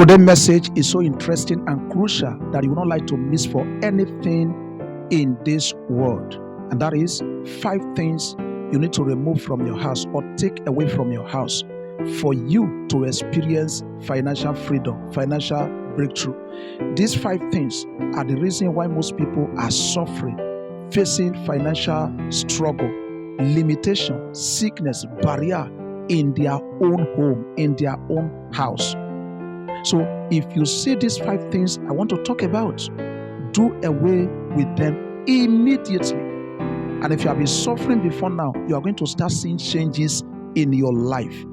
Today's message is so interesting and crucial that you will not like to miss for anything in this world. And that is 5 things you need to remove from your house or take away from your house for you to experience financial freedom, financial breakthrough. These 5 things are the reason why most people are suffering, facing financial struggle, limitation, sickness, barrier in their own home, in their own house. So if you see these 5 things I want to talk about, do away with them immediately. And if you have been suffering before now, you are going to start seeing changes in your life.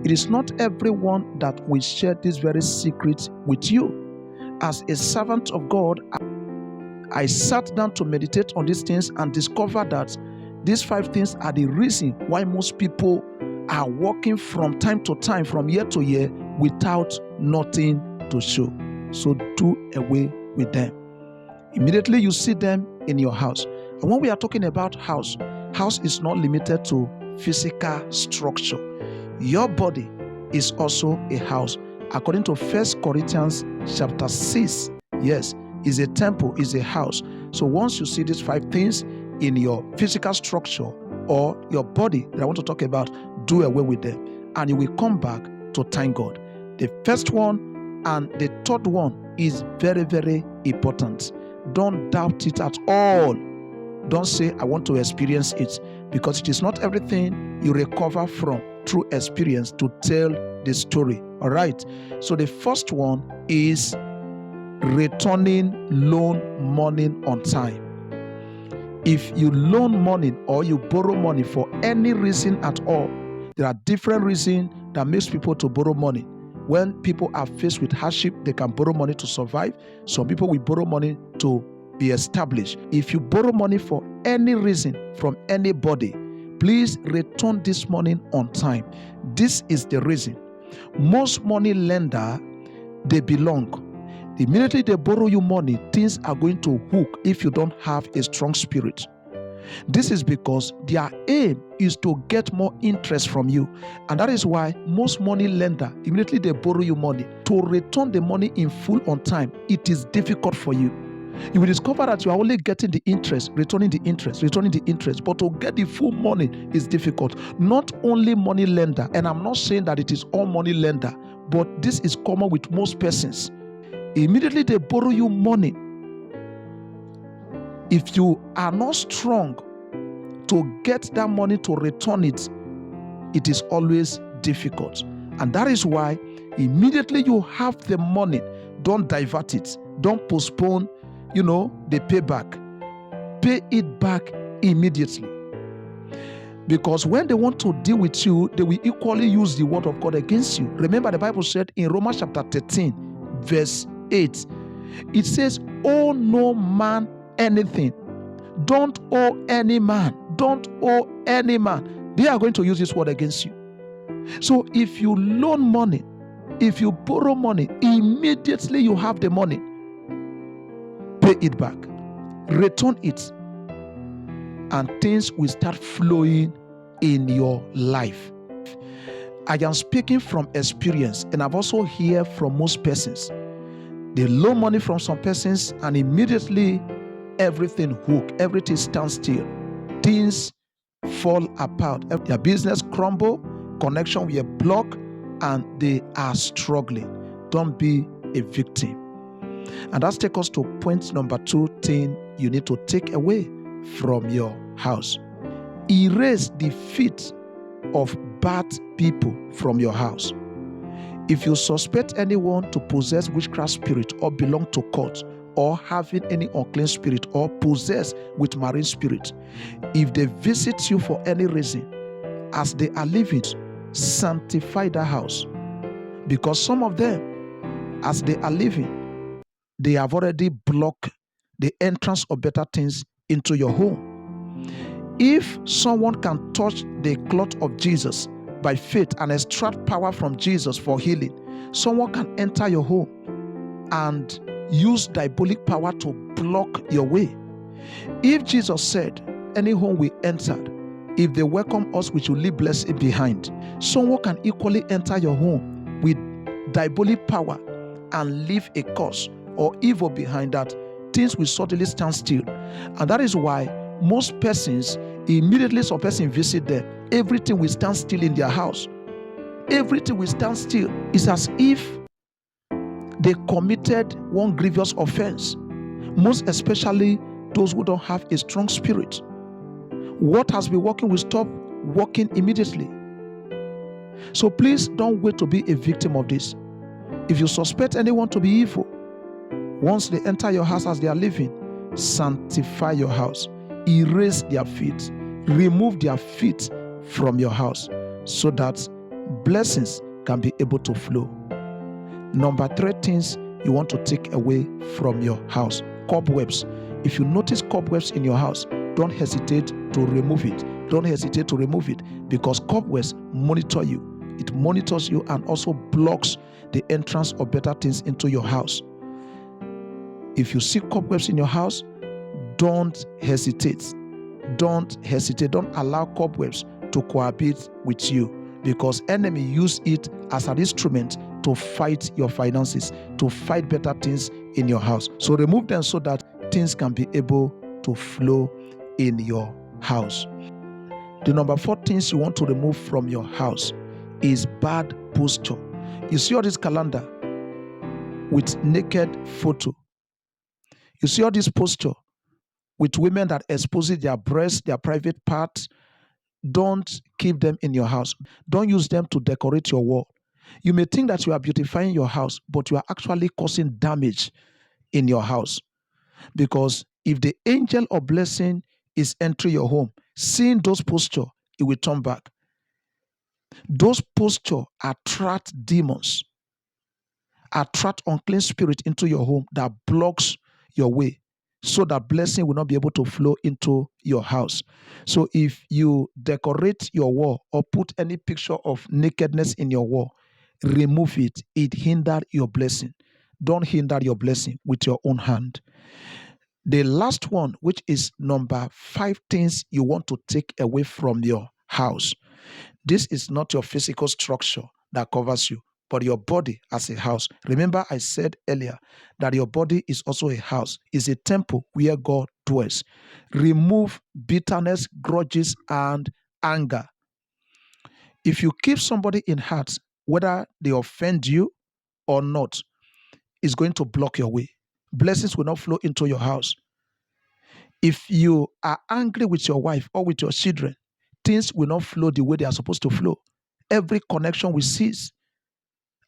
It is not everyone that will share this very secret with you. As a servant of God, I sat down to meditate on these things and discovered that these 5 things are the reason why most people are walking from time to time, from year to year, without nothing to show. So do away with them. Immediately you see them in your house. And when we are talking about house is not limited to physical structure. Your body is also a house. According to 1 Corinthians chapter 6, yes, is a temple, is a house. So once you see these 5 things in your physical structure or your body that I want to talk about, do away with them. And you will come back to thank God. The first one and the third one is very, very important. Don't doubt it at all. Don't say, I want to experience it, because it is not everything you recover from through experience to tell the story. All right. So the first one is returning loan money on time. If you loan money or you borrow money for any reason at all, there are different reasons that makes people to borrow money. When people are faced with hardship, they can borrow money to survive. Some people will borrow money to be established. If you borrow money for any reason from anybody, please return this money on time. This is the reason. Most money lender, they belong. Immediately they borrow you money, things are going to hook if you don't have a strong spirit. This is because their aim is to get more interest from you. And that is why most money lender, immediately they borrow you money. To return the money in full on time, it is difficult for you. You will discover that you are only getting the interest, returning the interest. But to get the full money is difficult. Not only money lender, and I'm not saying that it is all money lender, but this is common with most persons. Immediately they borrow you money. If you are not strong to get that money to return it, it is always difficult. And that is why immediately you have the money, don't divert it. Don't postpone, the payback. Pay it back immediately. Because when they want to deal with you, they will equally use the word of God against you. Remember, the Bible said in Romans chapter 13, verse 8, it says, owe no man anything. Don't owe any man. Don't owe any man. They are going to use this word against you. So if you loan money, if you borrow money, immediately you have the money, pay it back, return it, and things will start flowing in your life. I am speaking from experience, and I've also heard from most persons. They loan money from some persons, and immediately everything hook, everything stands still. Things fall apart. Their business crumble, connection will block, and they are struggling. Don't be a victim. And that takes us to point number 2 thing you need to take away from your house. Erase the feet of bad people from your house. If you suspect anyone to possess witchcraft spirit or belong to cult or having any unclean spirit or possessed with marine spirit, if they visit you for any reason, as they are living, sanctify that house. Because some of them, as they are living, they have already blocked the entrance of better things into your home. If someone can touch the cloth of Jesus by faith and extract power from Jesus for healing, someone can enter your home and use diabolic power to block your way. If Jesus said, any home we entered, if they welcome us, we should leave blessing behind, someone can equally enter your home with diabolic power and leave a cause or evil behind that, things will suddenly stand still. And that is why most persons, immediately some person visit them, everything will stand still in their house. Everything will stand still. It's as if they committed one grievous offense, most especially those who don't have a strong spirit. What has been working will stop working immediately. So please don't wait to be a victim of this. If you suspect anyone to be evil, once they enter your house as they are living, sanctify your house, erase their feet, remove their feet from your house so that blessings can be able to flow. Number 3 things you want to take away from your house: cobwebs. If you notice cobwebs in your house, don't hesitate to remove it. Don't hesitate to remove it, because cobwebs monitor you. It monitors you and also blocks the entrance of better things into your house. If you see cobwebs in your house, don't hesitate. Don't hesitate. Don't allow cobwebs to cohabit with you, because enemy use it as an instrument to fight your finances, to fight better things in your house. So remove them so that things can be able to flow in your house. The number 4 things you want to remove from your house is bad posture. You see all this calendar with naked photo. You see all this posture with women that expose their breasts, their private parts. Don't keep them in your house. Don't use them to decorate your wall. You may think that you are beautifying your house, but you are actually causing damage in your house. Because if the angel of blessing is entering your home, seeing those posture, it will turn back. Those posture attract demons, attract unclean spirit into your home that blocks your way, so that blessing will not be able to flow into your house. So if you decorate your wall or put any picture of nakedness in your wall, remove it. It hinders your blessing. Don't hinder your blessing with your own hand. The last one, which is number 5 things you want to take away from your house. This is not your physical structure that covers you, but your body as a house. Remember, I said earlier that your body is also a house, is a temple where God dwells. Remove bitterness, grudges, and anger. If you keep somebody in heart, whether they offend you or not, it's going to block your way. Blessings will not flow into your house. If you are angry with your wife or with your children, things will not flow the way they are supposed to flow. Every connection will cease.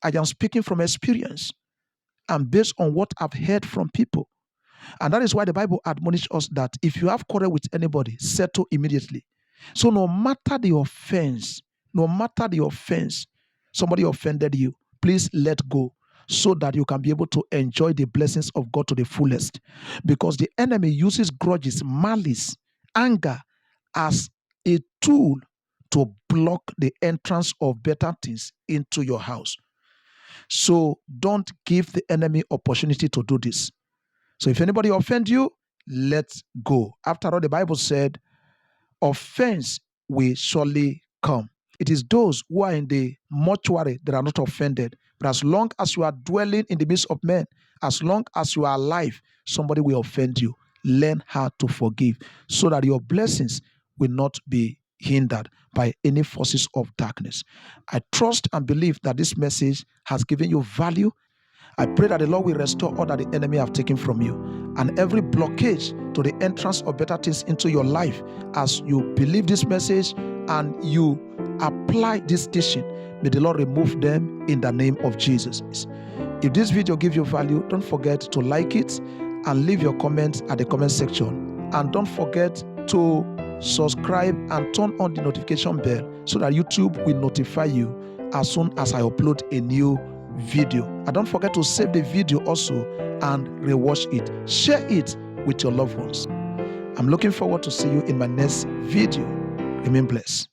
I am speaking from experience and based on what I've heard from people. And that is why the Bible admonishes us that if you have quarrel with anybody, settle immediately. So no matter the offense, somebody offended you, please let go, so that you can be able to enjoy the blessings of God to the fullest. Because the enemy uses grudges, malice, anger as a tool to block the entrance of better things into your house. So don't give the enemy opportunity to do this. So if anybody offend you, let go. After all, the Bible said, offense will surely come. It is those who are in the mortuary that are not offended. But as long as you are dwelling in the midst of men, as long as you are alive, somebody will offend you. Learn how to forgive so that your blessings will not be hindered by any forces of darkness. I trust and believe that this message has given you value. I pray that the Lord will restore all that the enemy have taken from you, and every blockage to the entrance of better things into your life, as you believe this message and you apply this teaching, may the Lord remove them in the name of Jesus. If this video gives you value, don't forget to like it and leave your comments at the comment section. And don't forget to subscribe and turn on the notification bell so that YouTube will notify you as soon as I upload a new video. And don't forget to save the video also and rewatch it. Share it with your loved ones. I'm looking forward to see you in my next video. Remain blessed.